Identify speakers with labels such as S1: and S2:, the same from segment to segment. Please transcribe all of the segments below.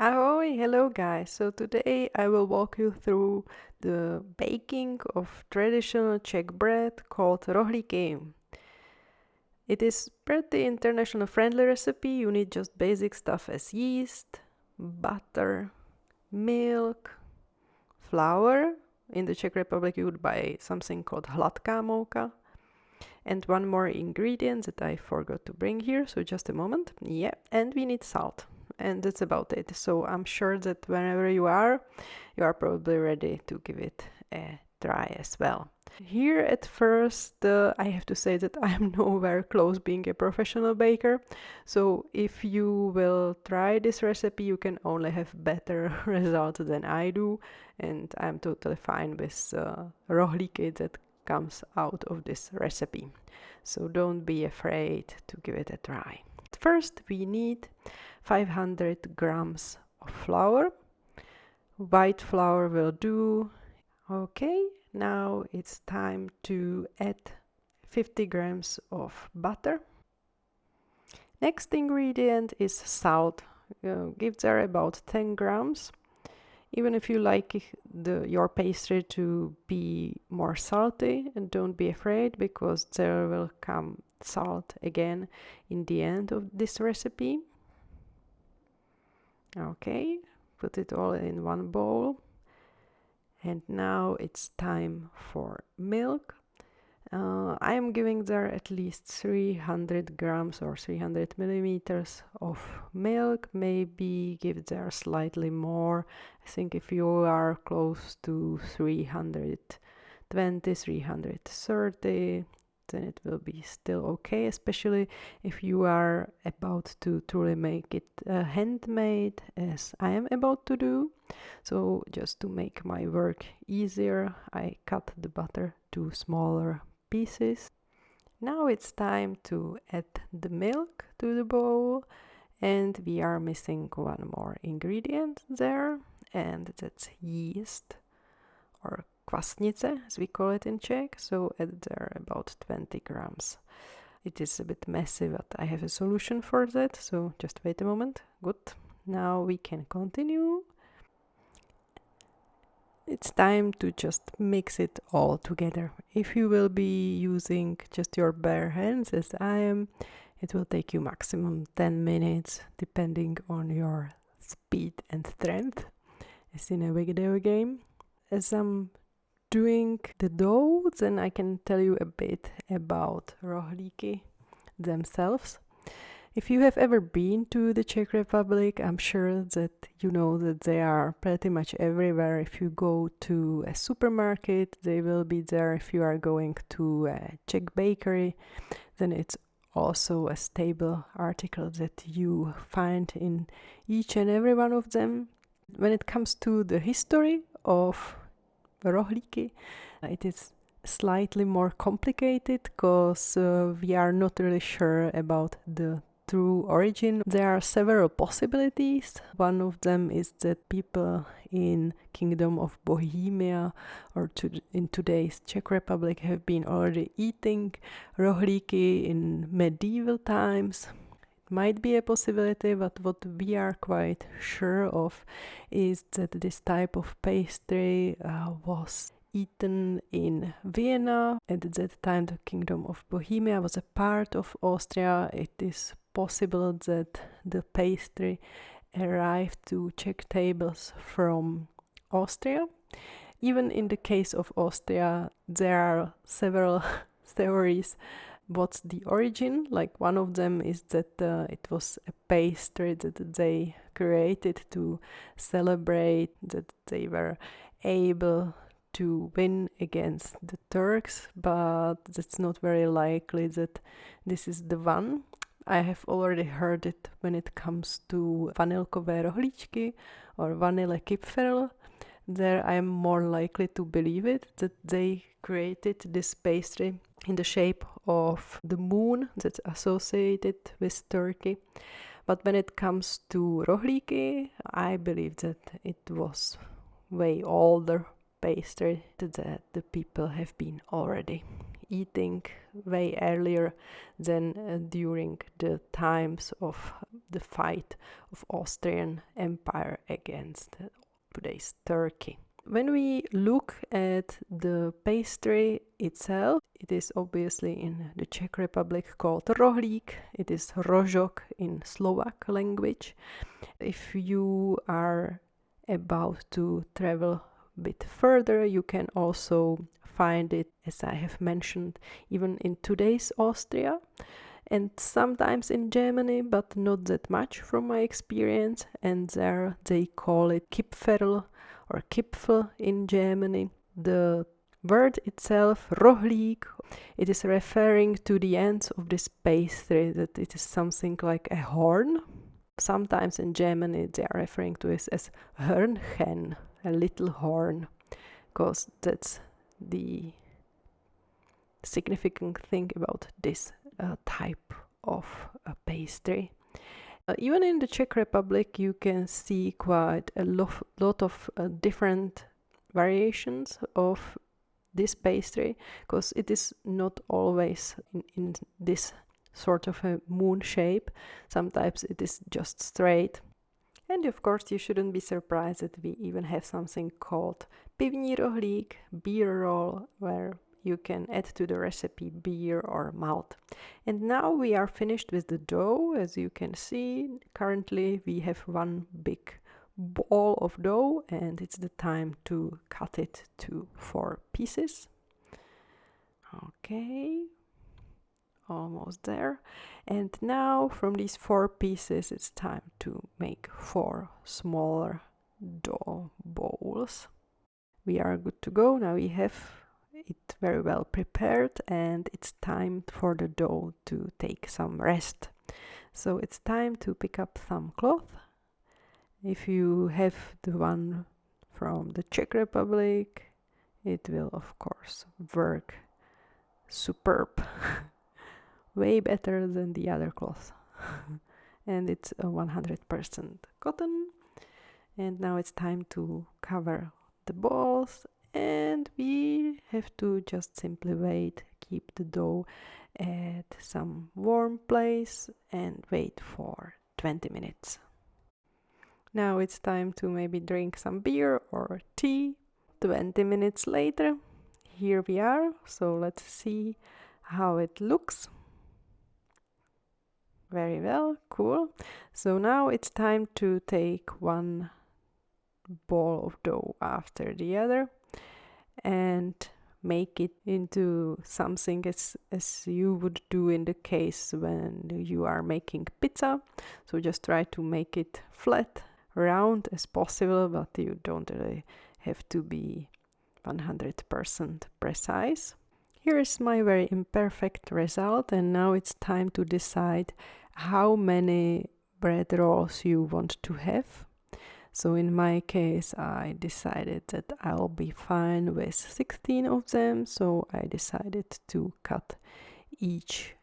S1: Ahoy, hello guys. So today I will walk you through the baking of traditional Czech bread called Rohlíky. It is pretty international friendly recipe. You need just basic stuff as yeast, butter, milk, flour. In the Czech Republic you would buy something called hladká mouka. And one more ingredient that I forgot to bring here, so just a moment. Yeah, and we need salt. And that's about it. So I'm sure that whenever you are probably ready to give it a try as well. Here at first, I have to say that I am nowhere close being a professional baker. So if you will try this recipe, you can only have better results than I do. And I'm totally fine with rohlíky that comes out of this recipe. So don't be afraid to give it a try. First, we need 500 grams of flour. White flour will do. Okay, now it's time to add 50 grams of butter. Next ingredient is salt. Give there about 10 grams. Even if you like your pastry to be more salty, and don't be afraid because there will come salt again in the end of this recipe. Okay, put it all in one bowl. And now it's time for milk. I am giving there at least 300 grams or 300 milliliters of milk. Maybe give there slightly more. I think if you are close to 320, 330, then it will be still okay, especially if you are about to truly make it handmade, as I am about to do. So just to make my work easier, I cut the butter to smaller pieces. Now it's time to add the milk to the bowl, and we are missing one more ingredient there, and that's yeast, or kvasnice as we call it in Czech. So add there about 20 grams. It is a bit messy, but I have a solution for that, so just wait a moment. Good. Now we can continue. It's time to just mix it all together. If you will be using just your bare hands as I am, it will take you maximum 10 minutes depending on your speed and strength, as in a video game. As I'm doing the dough, then I can tell you a bit about rohlíky themselves. If you have ever been to the Czech Republic, I'm sure that you know that they are pretty much everywhere. If you go to a supermarket, they will be there. If you are going to a Czech bakery, then it's also a staple article that you find in each and every one of them. When it comes to the history of rohlíky, it is slightly more complicated because we are not really sure about the true origin. There are several possibilities. One of them is that people in Kingdom of Bohemia, or in today's Czech Republic, have been already eating rohlíky in medieval times. It might be a possibility, but what we are quite sure of is that this type of pastry was eaten in Vienna. At that time, the Kingdom of Bohemia was a part of Austria. It is possible that the pastry arrived to Czech tables from Austria. Even in the case of Austria, there are several theories what's the origin. Like one of them is that it was a pastry that they created to celebrate that they were able to win against the Turks, but that's not very likely that this is the one. I have already heard it when it comes to vanilkové rohlíčky or vanillekipferl. There I am more likely to believe it, that they created this pastry in the shape of the moon that's associated with Turkey. But when it comes to rohlíky, I believe that it was way older pastry that the people have been already eating way earlier than during the times of the fight of Austrian Empire against today's Turkey. When we look at the pastry itself, it is obviously in the Czech Republic called rohlík. It is rožok in Slovak language. If you are about to travel a bit further, you can also find it, as I have mentioned, even in today's Austria and sometimes in Germany, but not that much from my experience. And there they call it Kipferl or Kipfel in Germany. The word itself, Rohlík, it is referring to the ends of this pastry, that it is something like a horn. Sometimes in Germany they are referring to it as Hörnchen, a little horn, because that's the significant thing about this type of pastry. Even in the Czech Republic you can see quite a lot of different variations of this pastry, because it is not always in this sort of a moon shape. Sometimes it is just straight. And of course you shouldn't be surprised that we even have something called pivní rohlík, beer roll, where you can add to the recipe beer or malt. And now we are finished with the dough. As you can see, currently we have one big ball of dough, and it's the time to cut it to 4 pieces. Okay, almost there. And now from these 4 pieces it's time to make 4 smaller dough balls. We are good to go. Now we have it very well prepared, and it's time for the dough to take some rest. So it's time to pick up some cloth. If you have the one from the Czech Republic, it will of course work superb. Way better than the other cloth. And it's 100% cotton. And now it's time to cover the balls, and we have to just simply wait, keep the dough at some warm place and wait for 20 minutes. Now it's time to maybe drink some beer or tea. 20 minutes later, here we are. So let's see how it looks. Very well, cool. So now it's time to take one ball of dough after the other and make it into something as you would do in the case when you are making pizza. So just try to make it flat, round as possible, but you don't really have to be 100% precise. Here is my very imperfect result, and now it's time to decide how many bread rolls you want to have. So in my case, I decided that I'll be fine with 16 of them, so I decided to cut each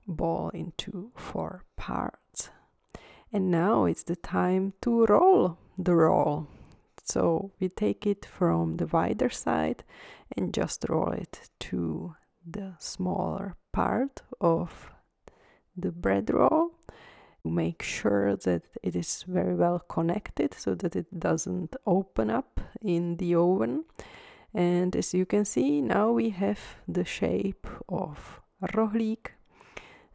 S1: ball into 4 parts. And now it's the time to roll the roll. So we take it from the wider side and just roll it to the smaller part of the bread roll. Make sure that it is very well connected so that it doesn't open up in the oven. And as you can see, now we have the shape of rohlík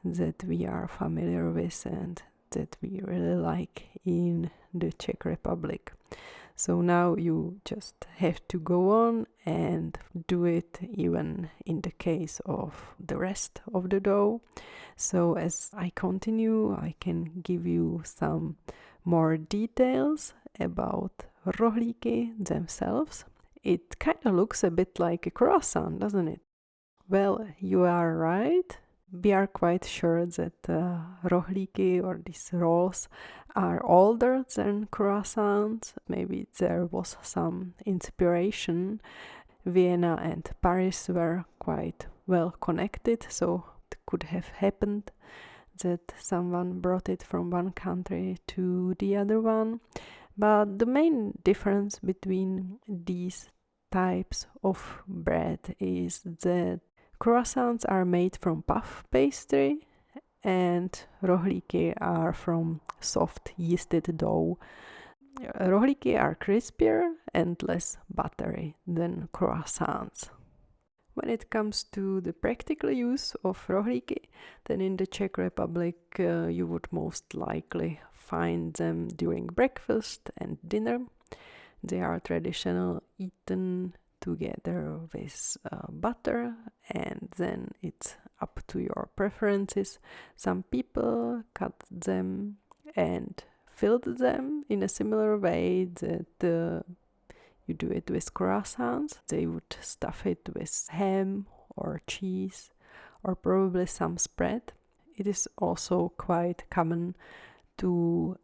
S1: that we are familiar with and that we really like in the Czech Republic. So now you just have to go on and do it even in the case of the rest of the dough. So as I continue, I can give you some more details about rohlíky themselves. It kind of looks a bit like a croissant, doesn't it? Well, you are right. We are quite sure that rohlíky, or these rolls, are older than croissants. Maybe there was some inspiration. Vienna and Paris were quite well connected, so it could have happened that someone brought it from one country to the other one. But the main difference between these types of bread is that Croissants are made from puff pastry, and rohlíky are from soft yeasted dough. Rohlíky are crispier and less buttery than croissants. When it comes to the practical use of rohlíky, then in the Czech Republic you would most likely find them during breakfast and dinner. They are traditionally eaten together with butter, and then it's up to your preferences. Some people cut them and filled them in a similar way that you do it with croissants. They would stuff it with ham or cheese or probably some spread. It is also quite common to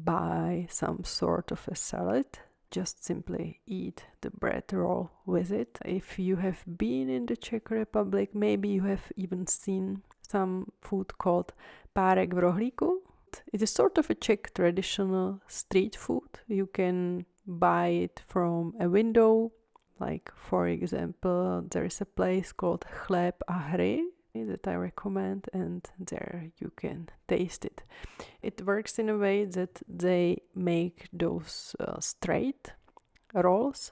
S1: buy some sort of a salad. Just simply eat the bread roll with it. If you have been in the Czech Republic, maybe you have even seen some food called párek v rohlíku. It is sort of a Czech traditional street food. You can buy it from a window. Like, for example, there is a place called Chléb a hry that I recommend, and there you can taste it. It works in a way that they make those straight rolls,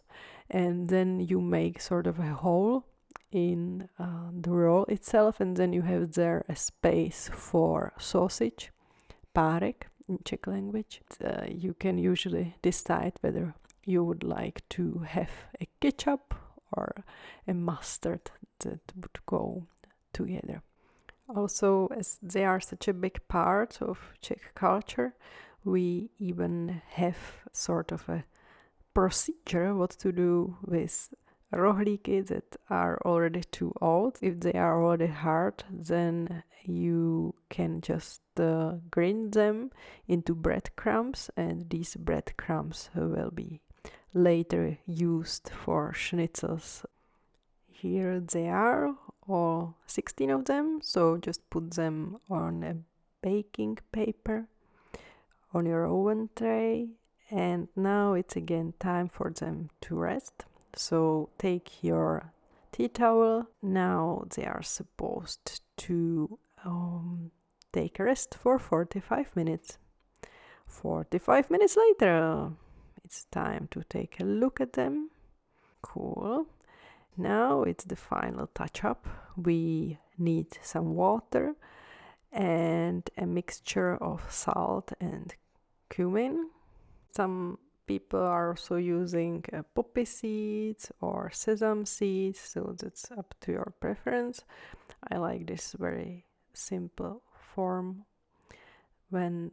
S1: and then you make sort of a hole in the roll itself, and then you have there a space for sausage, párek in Czech language. You can usually decide whether you would like to have a ketchup or a mustard that would go together. Also, as they are such a big part of Czech culture, we even have sort of a procedure what to do with rohlíky that are already too old. If they are already hard, then you can just grind them into breadcrumbs, and these breadcrumbs will be later used for schnitzels. Here they are, all 16 of them, so just put them on a baking paper on your oven tray, and now it's again time for them to rest. So take your tea towel. Now they are supposed to take a rest for 45 minutes. 45 minutes later, it's time to take a look at them. Cool. Now it's the final touch-up. We need some water and a mixture of salt and cumin. Some people are also using poppy seeds or sesame seeds, so that's up to your preference. I like this very simple form when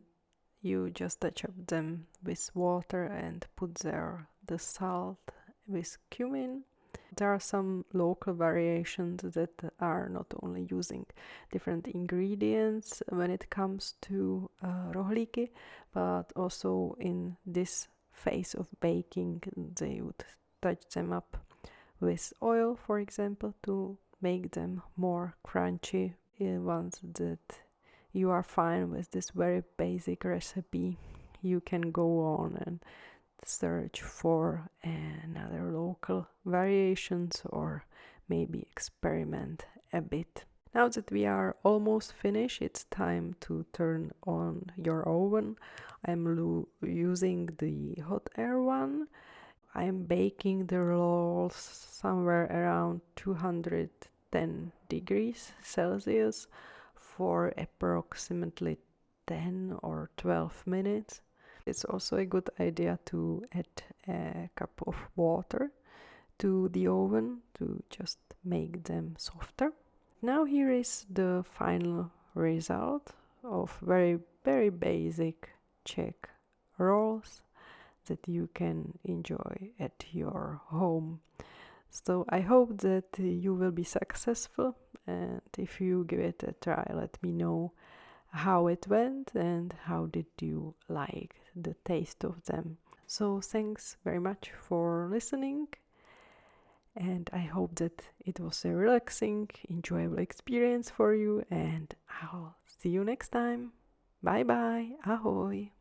S1: you just touch up them with water and put there the salt with cumin. There are some local variations that are not only using different ingredients when it comes to rohlíky, but also in this phase of baking they would touch them up with oil, for example, to make them more crunchy. Once that you are fine with this very basic recipe, you can go on and search for another local variations or maybe experiment a bit. Now that we are almost finished, it's time to turn on your oven. I'm using the hot air one. I'm baking the rolls somewhere around 210 degrees Celsius for approximately 10 or 12 minutes. It's also a good idea to add a cup of water to the oven to just make them softer. Now here is the final result of very, very basic Czech rolls that you can enjoy at your home. So I hope that you will be successful, and if you give it a try, let me know how it went and how did you like the taste of them. So thanks very much for listening, and I hope that it was a relaxing, enjoyable experience for you, and I'll see you next time. Bye bye, ahoy!